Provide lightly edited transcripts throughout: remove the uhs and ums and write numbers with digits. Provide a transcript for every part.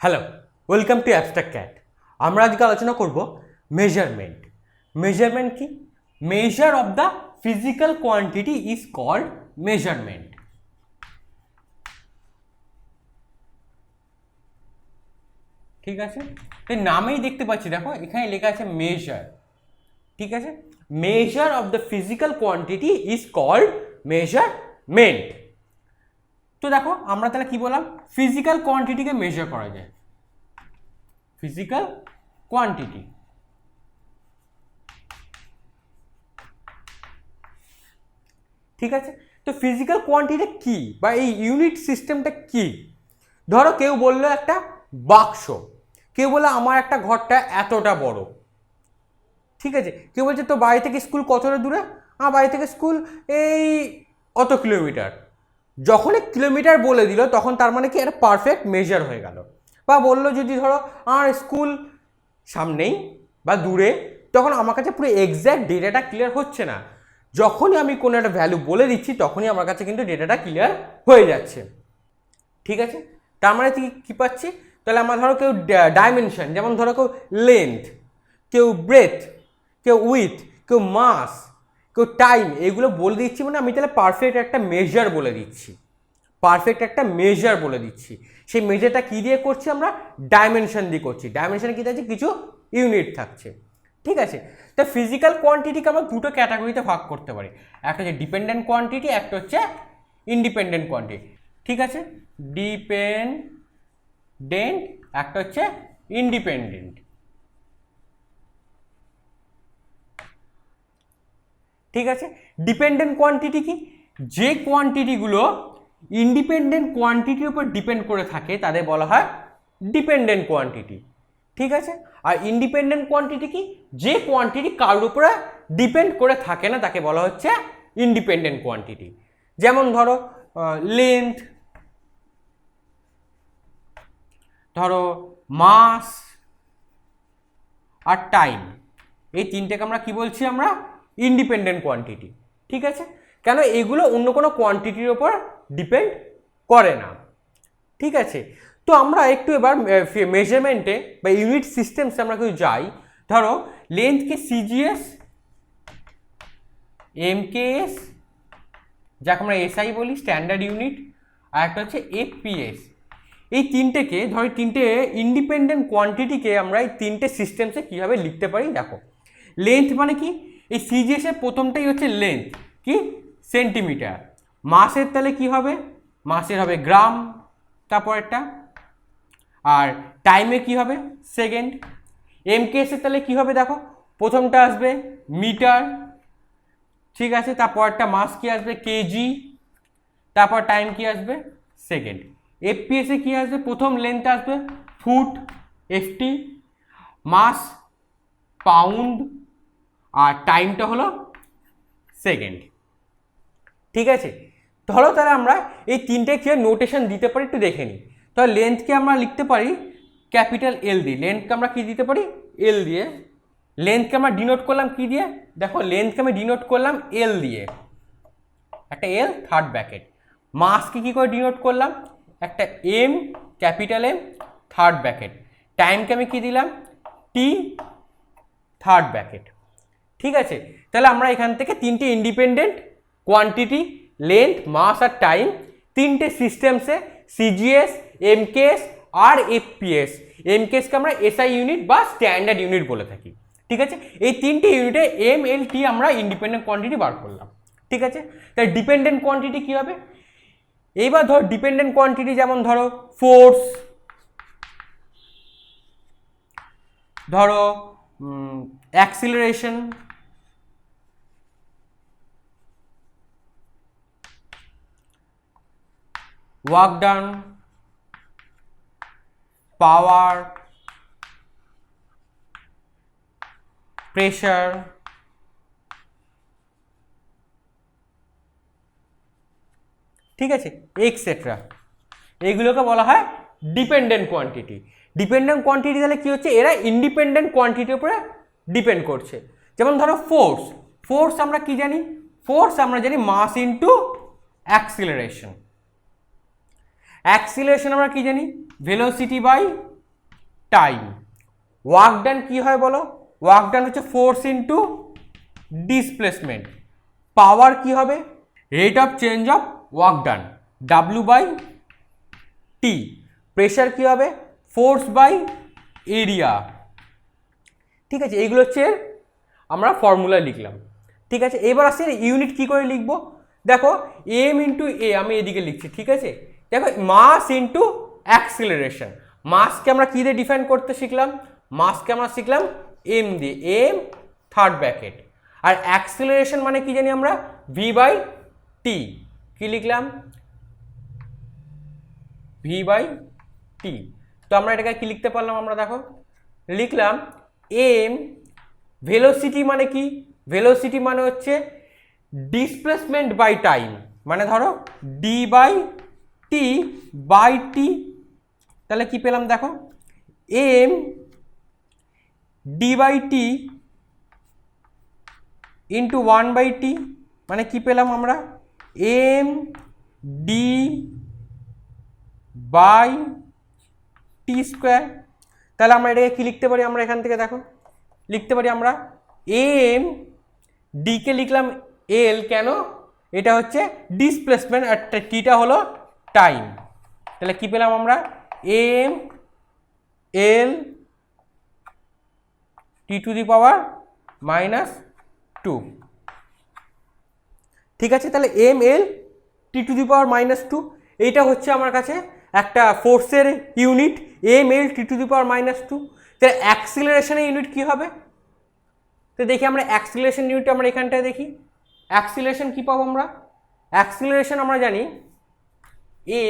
Hello, welcome to abstract cat. আমরা আজকে আলোচনা করব মেজারমেন্ট। মেজারমেন্ট কি? Measure of the physical quantity is called measurement. ঠিক আছে, এই নামেই দেখতে পাচ্ছি, দেখো এখানে লেখা আছে মেজার। ঠিক আছে, measure of the physical quantity is called measurement. তো দেখো আমরা তাহলে কি বললাম, ফিজিক্যাল কোয়ান্টিটিকে মেজার করা যায়। ফিজিক্যাল কোয়ান্টিটি, ঠিক আছে। তো ফিজিক্যাল কোয়ান্টিটি কি বা এই ইউনিট সিস্টেমটা কি? ধরো কেউ বললো একটা বাক্স, কেউ বললো আমার একটা ঘরটা এতটা বড়। ঠিক আছে, কেউ বলছে তো বাড়ি থেকে স্কুল কতটা দূরে? আমার বাড়ি থেকে স্কুল এই অত কিলোমিটার। যখনই কিলোমিটার বলে দিল তখন তার মানে কি একটা পারফেক্ট মেজার হয়ে গেল। বা বললো যদি ধরো আমার স্কুল সামনেই বা দূরে, তখন আমার কাছে পুরো এক্স্যাক্ট ডেটাটা ক্লিয়ার হচ্ছে না। যখনই আমি কোনো একটা ভ্যালু বলে দিচ্ছি তখনই আমার কাছে কিন্তু ডেটাটা ক্লিয়ার হয়ে যাচ্ছে। ঠিক আছে, তার মানে কি পাচ্ছি? তাহলে আমরা ধরো কেউ ডাইমেনশন, যেমন ধরো কেউ লেন্থ, কেউ ব্রেথ, কেউ উইথ, কেউ মাস, কেউ টাইম, এগুলো বলে দিচ্ছি মানে আমি তাহলে পারফেক্ট একটা মেজার বলে দিচ্ছি। পারফেক্ট একটা মেজার বলে দিচ্ছি। সেই মেজারটা কী দিয়ে করছি? আমরা ডাইমেনশন দিয়ে করছি। ডাইমেনশনে কী থাকছে? কিছু ইউনিট থাকছে। ঠিক আছে, তা ফিজিক্যাল কোয়ান্টিটিকে আমরা দুটো ক্যাটাগরিতে ভাগ করতে পারি। একটা হচ্ছে ডিপেন্ডেন্ট কোয়ান্টিটি, একটা হচ্ছে ইন্ডিপেন্ডেন্ট কোয়ান্টিটি। ঠিক আছে, ডিপেন্ডেন্ট, একটা হচ্ছে ইন্ডিপেন্ডেন্ট। ঠিক আছে, ডিপেন্ডেন্ট কোয়ান্টিটি কি? যে কোয়ান্টিটিগুলো ইন্ডিপেন্ডেন্ট কোয়ান্টিটির উপর ডিপেন্ড করে থাকে তাদের বলা হয় ডিপেন্ডেন্ট কোয়ান্টিটি। ঠিক আছে, আর ইন্ডিপেন্ডেন্ট কোয়ান্টিটি কি? যে কোয়ান্টিটি কারোর উপরে ডিপেন্ড করে থাকে না তাকে বলা হচ্ছে ইন্ডিপেন্ডেন্ট কোয়ান্টিটি। যেমন ধরো লেন্থ, ধরো মাস আর টাইম, এই তিনটেকে আমরা কি বলছি? আমরা ইন্ডিপেন্ডেন্ট কোয়ান্টিটি। ঠিক আছে, কেন? এগুলো অন্য কোনো কোয়ান্টিটির ওপর ডিপেন্ড করে না। ঠিক আছে, তো আমরা একটু এবার মেজারমেন্টে বা ইউনিট সিস্টেমসে আমরা কেউ যাই। ধরো লেন্থকে সিজিএস, এমকেএস, যাকে আমরা এসআই বলি স্ট্যান্ডার্ড ইউনিট, আর একটা হচ্ছে এফপিএস। এই তিনটেকে ধরো, তিনটে ইন্ডিপেন্ডেন্ট কোয়ান্টিটিকে আমরা এই তিনটে সিস্টেমসে কীভাবে লিখতে পারি দেখো। লেন্থ মানে কি? এই সিজিএস এর প্রথমটাই হচ্ছে লেন্থ, কি? সেন্টিমিটার। মাসের তাহলে কি হবে? মাসের হবে গ্রাম, তারপর একটা। আর টাইমে কি হবে? সেকেন্ড। এমকেএসের তাহলে কি হবে দেখো, প্রথমটা আসবে মিটার, ঠিক আছে, তারপর একটা মাস কি আসবে? কেজি, তারপর টাইম কি আসবে? সেকেন্ড। এফপিএসে কি আসবে? প্রথম লেন্থ আসবে ফুট, এফটি, মাস পাউন্ড, আর টাইমটা হলো সেকেন্ড। ঠিক আছে, ধরো তাহলে আমরা এই তিনটে কি নোটেশন দিতে পারি একটু দেখে নিই। তাহলে লেন্থকে আমরা লিখতে পারি ক্যাপিটাল এল দিয়ে। লেন্থকে আমরা কি দিতে পারি? এল দিয়ে। লেন্থকে আমরা ডিনোট করলাম কি দিয়ে? দেখো লেন্থকে আমি ডিনোট করলাম এল দিয়ে, একটা এল থার্ড ব্র্যাকেট। মাসকে কি করে ডিনোট করলাম? একটা M, capital M, third bracket. টাইমকে আমি কি দিলাম? T, third bracket. ঠিক আছে, তাহলে আমরা এখান থেকে তিনটে ইন্ডিপেন্ডেন্ট কোয়ান্টিটি, লেন্থ, মাস আর টাইম, তিনটে সিস্টেমসে সিজিএস, এমকেএস আর এফপিএস। এমকেএসকে আমরা এসআই ইউনিট বা স্ট্যান্ডার্ড ইউনিট বলে থাকি। ঠিক আছে, এই তিনটে ইউনিটে এম, এল, টি আমরা ইন্ডিপেন্ডেন্ট কোয়ান্টিটি বার করলাম। ঠিক আছে, তাই ডিপেন্ডেন্ট কোয়ান্টিটি কী হবে? এইবার ধরো ডিপেন্ডেন্ট কোয়ান্টিটি যেমন ধরো ফোর্স, ধরো অ্যাক্সিলারেশন, ওয়ার্ক ডান, পাওয়ার, প্রেশার, ঠিক আছে, এক্সেট্রা, এইগুলোকে বলা হয় ডিপেন্ডেন্ট কোয়ান্টিটি। ডিপেন্ডেন্ট কোয়ান্টিটি তাহলে কী হচ্ছে? এরা ইন্ডিপেন্ডেন্ট কোয়ান্টিটির উপরে ডিপেন্ড করছে। যেমন ধরো ফোর্স, ফোর্স আমরা কি জানি? ফোর্স আমরা জানি মাস ইন্টু অ্যাক্সিলারেশন। অ্যাক্সিলারেশন আমরা কি জানি? Velocity by time. Work done কি হয় বলো? ওয়ার্ক ডান হচ্ছে ফোর্স ইন্টু ডিসপ্লেসমেন্ট। পাওয়ার কি হবে? Rate of change of work done, W by T. Pressure কি হবে? Force by area. ঠিক আছে, এইগুলো হচ্ছে আমরা ফর্মুলা লিখলাম। ঠিক আছে, এবার আসছে ইউনিট কি করে লিখবো। দেখো এম ইন্টু এ আমি এদিকে লিখছি। ঠিক আছে, দেখো মাস ইন্টু অ্যাক্সিলারেশন। মাসকে আমরা কী দিয়ে ডিফাইন করতে শিখলাম? মাসকে আমরা শিখলাম এম দিয়ে, এম থার্ড ব্র্যাকেট। আর অ্যাক্সিলারেশন মানে কি জানি আমরা? ভি বাই টি। কি লিখলাম? ভি বাই টি। তো আমরা এটাকে কি লিখতে পারলাম? আমরা দেখো লিখলাম এম। ভেলোসিটি মানে কি? ভেলোসিটি মানে হচ্ছে ডিসপ্লেসমেন্ট বাই টাইম, মানে ধরো D by T by T. তাহলে কি পেলাম দেখো, M D by T into 1/t, মানে কি পেলাম আমরা? M D by T square. তাহলে আমরা এটাকে কি লিখতে পারি? আমরা এখান থেকে দেখো লিখতে পারি আমরা এম ডিকে লিখলাম এল। কেন? এটা হচ্ছে ডিসপ্লেসমেন্ট আর টিটা হলো টাইম। তাহলে কি পেলাম আমরা? M L T to the power -2। ঠিক আছে, তাহলে M L T to the power -2 এইটা হচ্ছে আমার কাছে একটা ফোর্সের unit, M L T to the power -2। তাহলে অ্যাক্সিলারেশনের ইউনিট কি হবে? তো দেখি আমরা অ্যাক্সিলারেশন ইউনিট আমরা এখানটায় দেখি। অ্যাক্সিলারেশন কি পাবো আমরা? অ্যাক্সিলারেশন আমরা জানি A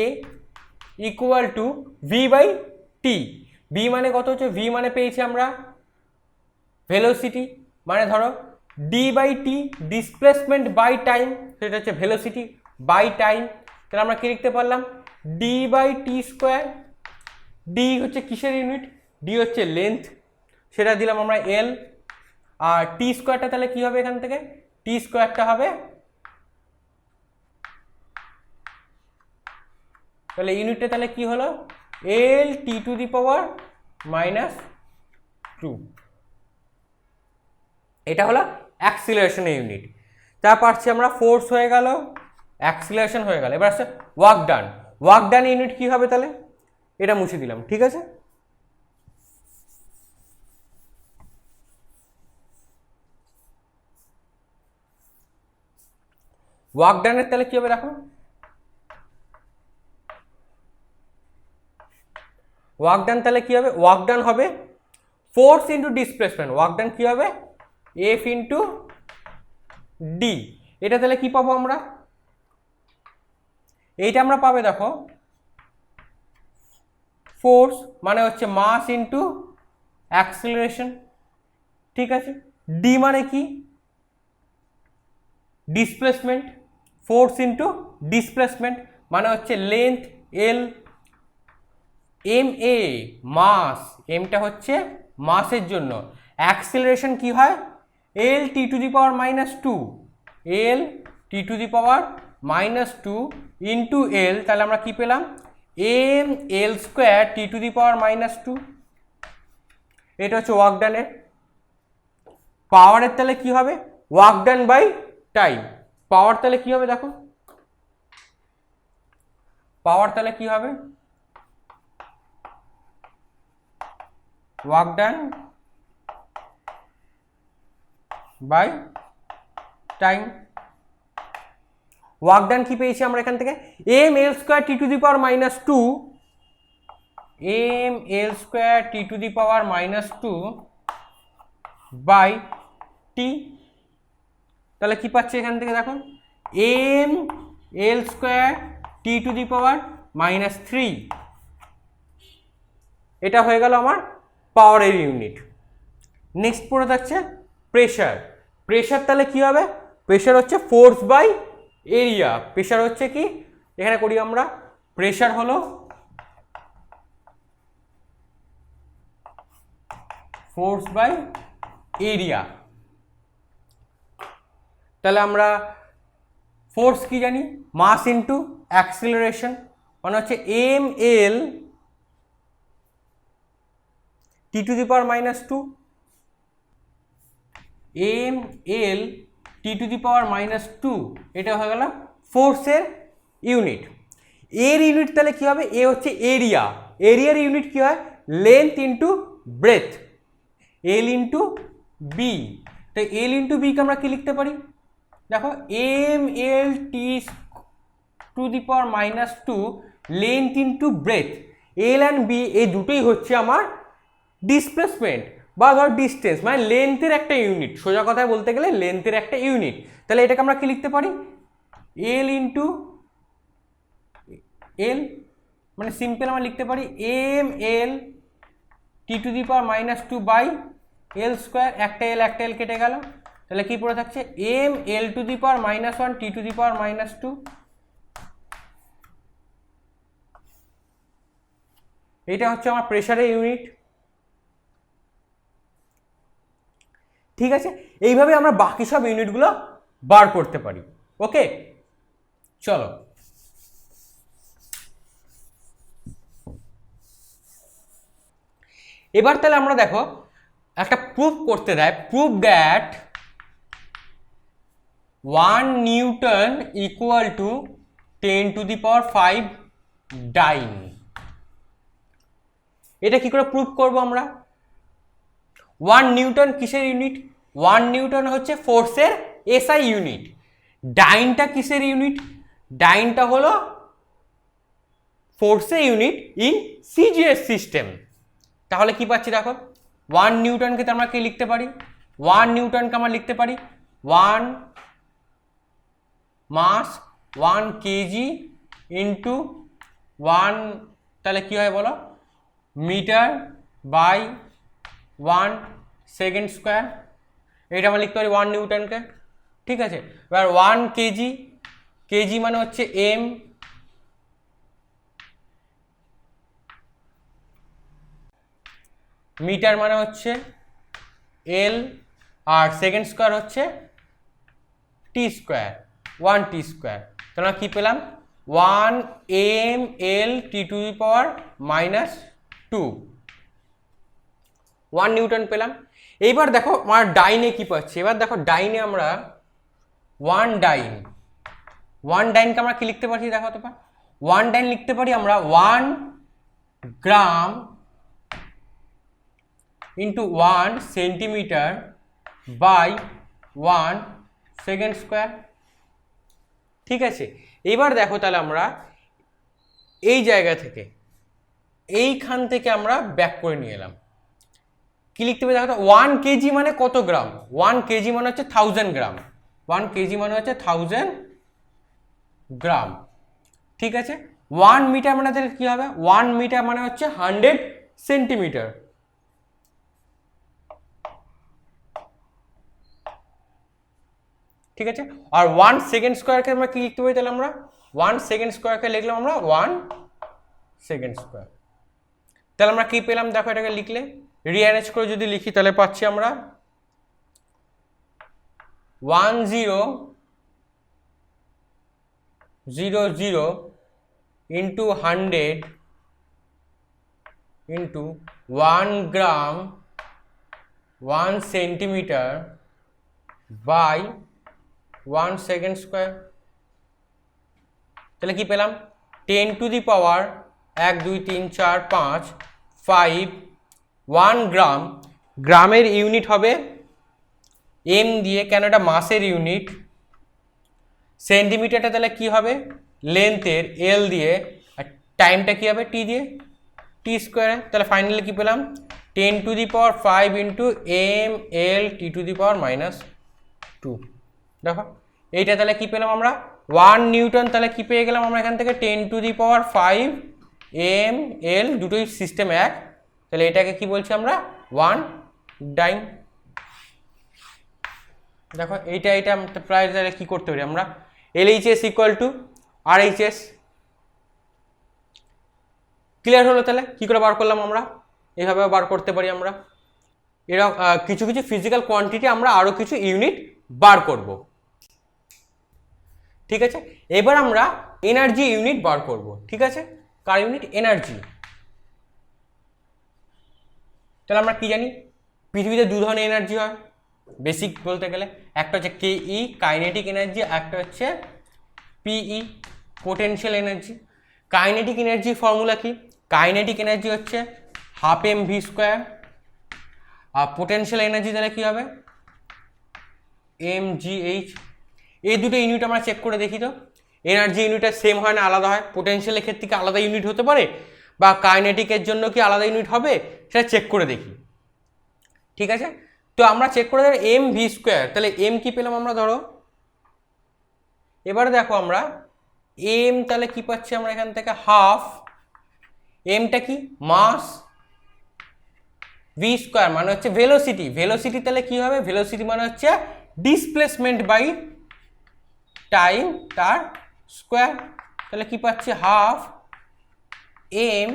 equal to V by T. V মানে কত হচ্ছে? ভি মানে পেয়েছি আমরা ভেলোসিটি, মানে ধরো D by T displacement by time, সেটা হচ্ছে ভেলোসিটি বাই টাইম। তাহলে আমরা কি লিখতে পারলাম? D by T square. D হচ্ছে কিসের ইউনিট? ডি হচ্ছে লেন্থ, সেটা দিলাম আমরা এল। আর টি স্কোয়ারটা তাহলে কি হবে? এখান থেকে টি স্কোয়ারটা হবে, তাহলে ইউনিটটা তাহলে কি হলো? এল টি টু দি পাওয়ার -2। এটা হলো অ্যাক্সিলারেশনের ইউনিট। তারপর আসছে আমরা ফোর্স হয়ে গেল, অ্যাক্সিলারেশন হয়ে গেল। এবার আসছে work done. Work done unit কি হবে? তাহলে এটা মুছে দিলাম। ঠিক আছে, ওয়ার্ক ডানের তাহলে কি হবে দেখো, ওয়ার্ক ডান তাহলে কি হবে? ওয়ার্ক ডান হবে force into displacement. Work done কি হবে? F into D. এটা তাহলে কি পাবো আমরা? এইটা আমরা পাবে দেখো ফোর্স মানে হচ্ছে মাস ইন্টু অ্যাক্সিলারেশন। ঠিক আছে, ডি মানে কি? ডিসপ্লেসমেন্ট। ফোর্স ইন্টু ডিসপ্লেসমেন্ট মানে হচ্ছে লেন্থ এল। এম এ মাস, এমটা হচ্ছে মাসের জন্য। অ্যাক্সিলারেশন কি হয়? L T to the power -2, L T to the power -2 into L. তাহলে আমরা কি পেলাম? M L square T to the power -2। এটা হচ্ছে ওয়ার্ক ডানের। পাওয়ারের তাহলে কি হবে? Work done by time. Power তাহলে কি হবে দেখো, পাওয়ার তাহলে কি হবে? Work done by time. Work done কি পেয়েছি আমরা এখান থেকে? M L square T to the power -2, M L square T to the power -2 by T. তাহলে কি পাচ্ছি এখান থেকে দেখো, M L square T to the power -3। এটা হয়ে গেল আমার পাওয়ারের ইউনিট। নেক্সট পড়ে থাকছে প্রেশার। প্রেশার তাহলে কি হবে? প্রেশার হচ্ছে ফোর্স বাই এরিয়া। প্রেশার হচ্ছে কি? এখানে করি আমরা, প্রেশার হলো ফোর্স বাই এরিয়া। তাহলে আমরা ফোর্স কি জানি? মাস ইন্টু অ্যাক্সিলারেশন, মানে হচ্ছে M L T to the power -2, ml T to the power -2, এটা হয়ে গেল ফোর্সের ইউনিট। এর ইউনিট তাহলে কি হবে, এ হচ্ছে এরিয়া, এরিয়ার ইউনিট কি হয়, length into breadth, L into B. তো এল ইন্টু বিকে আমরা কি লিখতে পারি, দেখো M L T to the power -2 length into breadth, L and B এই দুটোই হচ্ছে আমার ডিসপ্লেসমেন্ট বা ধর ডিস্টেন্স, মানে লেন্থের একটা ইউনিট, সোজা কথায় বলতে গেলে লেন্থের একটা ইউনিট। তাহলে এটাকে আমরা কি লিখতে পারি, এল ইন্টু এল, মানে সিম্পল আমরা লিখতে পারি M L T to the power -2 by L square, একটা এল কেটে গেল, তাহলে কি পড়ে থাকছে M L to the power -1 T to the power -2। এটা হচ্ছে আমার প্রেসারের ইউনিট। ঠিক আছে, এইভাবে আমরা বাকি সব ইউনিটগুলো বার করতে পারি। ওকে, চলো এবার তাহলে আমরা দেখো একটা প্রুফ করতে দেয়, proof that 1 newton equal to 10 to the power 5 dyne. এটা কি করে প্রুফ করব আমরা, 1 নিউটন কিসের ইউনিট, 1 নিউটন হচ্ছে ফোর্সের এসআই ইউনিট, ডাইনটা কিসের ইউনিট, ডাইনটা হলো ফোর্সের ইউনিট ইন সিজিএস সিস্টেম। তাহলে কি পাচ্ছি দেখো, 1 নিউটনকে তো আমরা কি লিখতে পারি, 1 নিউটনকে আমরা লিখতে পারি 1 মাস 1 কেজি ইন্টু 1, তাহলে কি হয় বলো, মিটার বাই 1 সেকেন্ড স্কোয়ার, এটা আমরা লিখতে পারি 1 নিউটনকে। ঠিক আছে, এবার 1 কেজি, কেজি মানে হচ্ছে এম, মিটার মানে হচ্ছে এল, আর সেকেন্ড স্কোয়ার হচ্ছে টি স্কোয়ার, 1 টি স্কোয়ার। তাহলে কি পেলাম 1 M L T to the power -2, 1 newton পেলাম। এইবার দেখো আমার ডাইনে কি পাচ্ছি, এবার দেখো ডাইনে আমরা 1 ডাইনকে আমরা কি লিখতে পারি, দেখো তো 1 ডাইন লিখতে পারি আমরা 1 gram into 1 centimetre by 1 second square. ঠিক আছে, এবার দেখো তাহলে আমরা এই জায়গা থেকে, এইখান থেকে আমরা ব্যাক করে নিয়ে এলাম, কি লিখতে পারি দেখো তো, 1 কেজি মানে কত গ্রাম, 1 কেজি মানে হচ্ছে 1000 গ্রাম, 1 কেজি মানে হচ্ছে 1000 গ্রাম। ঠিক আছে, 1 মিটার মানে তাহলে কি হবে, 1 মিটার মানে হচ্ছে 100 সেন্টিমিটার। ঠিক আছে, আর 1 সেকেন্ড স্কোয়ারকে আমরা কি লিখতে পারি, তাহলে আমরা 1 সেকেন্ড স্কোয়ারকে লিখলাম আমরা 1 সেকেন্ড স্কোয়ার। তাহলে আমরা কি পেলাম দেখো, এটাকে লিখলে রিঅ্যারেঞ্জ করে যদি লিখি তাহলে পাচ্ছি আমরা 1000 into 100 into 1 gram 1 centimetre by 1 second square. তাহলে কি পেলাম 10 টু দি পাওয়ার 1 2 3 4 5 5, 1 গ্রাম, গ্রামের ইউনিট হবে এম দিয়ে, কেন এটা মাসের ইউনিট, সেন্টিমিটারটা তাহলে কি হবে লেন্থের, এল দিয়ে, আর টাইমটা কি হবে টি দিয়ে, টি স্কোয়ারে। তাহলে ফাইনালি কি পেলাম 10 to the power 5 into M L T to the power -2। দেখো এইটা তাহলে কি পেলাম আমরা 1 নিউটন, তাহলে কি পেয়ে গেলাম আমরা এখান থেকে 10 to the power 5 M L, দুটোই সিস্টেম এক, তাহলে এটাকে কি বলছি আমরা 1 ডাইন। দেখো এইটা প্রায় তাহলে কি করতে পারি আমরা, LHS equal to RHS। Clear হলো, তাহলে কি করে বার করলাম আমরা, এইভাবে বার করতে পারি আমরা। এরকম কিছু কিছু ফিজিক্যাল কোয়ান্টিটি আমরা আরো কিছু ইউনিট বার করব। ঠিক আছে, এবার আমরা এনার্জি ইউনিট বার করব। ঠিক আছে, কার ইউনিট, এনার্জি। তাহলে আমরা কি জানি, পৃথিবীতে দু ধরনের এনার্জি হয় বেসিক বলতে গেলে, একটা হচ্ছে কেই কাইনেটিক এনার্জি, একটা হচ্ছে পিই পোটেনশিয়াল এনার্জি। কাইনেটিক এনার্জির ফর্মুলা কি, কাইনেটিক এনার্জি হচ্ছে হাফ এম ভি স্কোয়ার, আর পোটেনশিয়াল এনার্জি তাহলে কী হবে এম জি এইচ। এই দুটো ইউনিট আমরা চেক করে দেখি তো, এনার্জি ইউনিটটা সেম হয় না আলাদা হয়, পোটেনশিয়ালের ক্ষেত্রে কি আলাদা ইউনিট হতে পারে বা কাইনেটিকের জন্য কি আলাদা ইউনিট হবে, সেটা চেক করে দেখি। ঠিক আছে, তো আমরা চেক করে দেখি এম ভি স্কোয়ার, তাহলে এম কি পেলাম আমরা, ধরো এবারে দেখো আমরা এম তাহলে কি পাচ্ছি আমরা এখান থেকে হাফ, এমটা কি মাস, ভি স্কোয়ার মানে হচ্ছে ভেলোসিটি, ভেলোসিটি তাহলে কি হবে, ভেলোসিটি মানে হচ্ছে ডিসপ্লেসমেন্ট বাই টাইম তার স্কোয়ার, তাহলে কি পাচ্ছি half M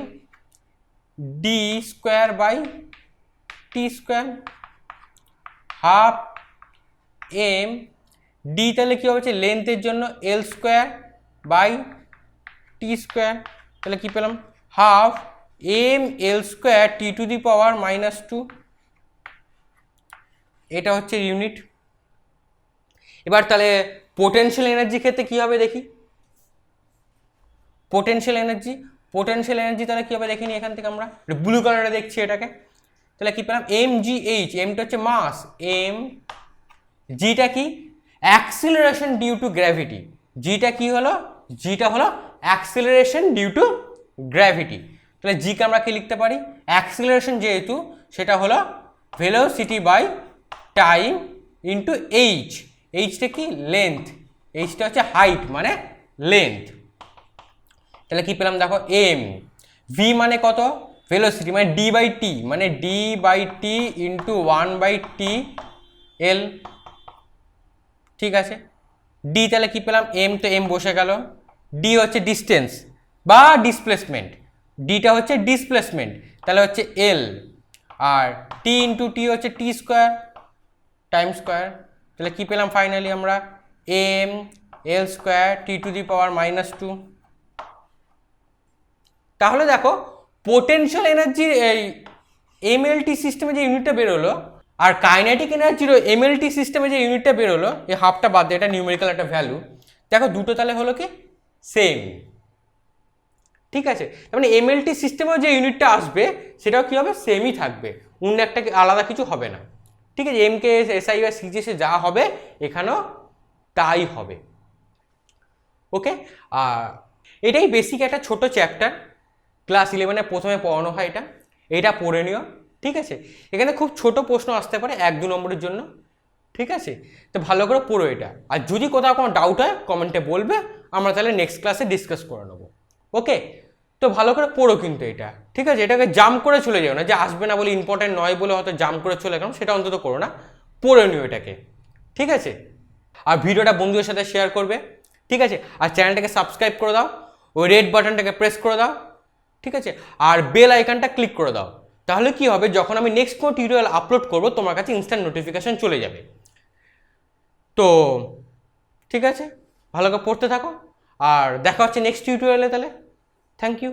D square by T square, half M D তাহলে কি হচ্ছে লেন্থের জন্য L square by T square, তাহলে কি পেলাম half M L square T to the power -2, এটা হচ্ছে ইউনিট। এবার তাহলে পোটেনশিয়াল এনার্জির ক্ষেত্রে কী হবে দেখি, পোটেনশিয়াল এনার্জি তাহলে কী হবে দেখিনি, এখান থেকে আমরা ব্লু কালারে দেখছি এটাকে, তাহলে কী পেলাম এম জি এইচ, এমটা হচ্ছে মাস, এম জিটা কি অ্যাক্সিলারেশন ডিউ টু গ্র্যাভিটি, জিটা কি হলো, জিটা হলো অ্যাক্সিলারেশন ডিউ টু গ্র্যাভিটি, তাহলে জিকে আমরা কি লিখতে পারি, অ্যাক্সিলারেশন যেহেতু সেটা হলো velocity by time into H, এইচটা কি লেন্থ, এইচটা হচ্ছে হাইট মানে লেন্থ, তাহলে কি পেলাম দেখো এম, ভি মানে কত ভেলোসিটি মানে ডি বাই টি, মানে D by T into 1/t L, ঠিক আছে, ডি তাহলে কি পেলাম এম, তো এম বসে গেল, ডি হচ্ছে ডিস্টেন্স বা ডিসপ্লেসমেন্ট, ডিটা হচ্ছে ডিসপ্লেসমেন্ট তাহলে হচ্ছে এল, আর টি ইন্টু টি হচ্ছে টি স্কোয়ার টাইম স্কোয়ার, তাহলে কি পেলাম ফাইনালি আমরা M L square T to the power -2। তাহলে দেখো পোটেনশিয়াল এনার্জির এই এমএলটি সিস্টেমে যে ইউনিটটা বেরোলো আর কাইনেটিক এনার্জিরও এমএলটি সিস্টেমে যে ইউনিটটা বেরোলো, এই হাফটা বাদ দিয়ে, এটা নিউমেরিক্যাল একটা ভ্যালু, দেখো দুটো তাহলে হলো কি সেম, ঠিক আছে, তার মানে এমএলটি সিস্টেমেও যে ইউনিটটা আসবে সেটাও কি হবে সেমই থাকবে, অন্য একটা আলাদা কিছু হবে না, ঠিক আছে, এমকেএস এসআই বা সিজিএসে যা হবে এখানেও তাই হবে। ওকে, আর এটাই বেসিক একটা ছোট চ্যাপ্টার, ক্লাস 11-এ প্রথমে পড়ানো হয়, এটা পড়ে নিও, ঠিক আছে, এখানে খুব ছোট প্রশ্ন আসতে পারে 1-2 নম্বরের জন্য, ঠিক আছে, তো ভালো করে পড়ো এটা, আর যদি কোথাও কোনো ডাউট হয় কমেন্টে বলবে, আমরা তাহলে নেক্সট ক্লাসে ডিসকাস করে নেবো। ওকে, তো ভালো করে পড়ো কিন্তু এটা, ঠিক আছে, এটাকে জাম্প করে চলে যাও না, যে আসবে না বলে ইম্পর্টেন্ট নয় বলে হয়তো জাম্প করে চলে গেলাম, সেটা অন্তত করো না, পড়ে নিও এটাকে, ঠিক আছে, আর ভিডিওটা বন্ধুদের সাথে শেয়ার করবে, ঠিক আছে, আর চ্যানেলটাকে সাবস্ক্রাইব করে দাও, ওই রেড বাটনটাকে প্রেস করে দাও, ঠিক আছে, আর বেল আইকনটা ক্লিক করে দাও, তাহলে কি হবে যখন আমি নেক্সট কোনো টিউটোরিয়াল আপলোড করব তোমার কাছে ইনস্ট্যান্ট নোটিফিকেশন চলে যাবে। তো ঠিক আছে, ভালো করে পড়তে থাকো, আর দেখা হচ্ছে নেক্সট টিউটোরিয়ালে, তাহলে থ্যাংক ইউ।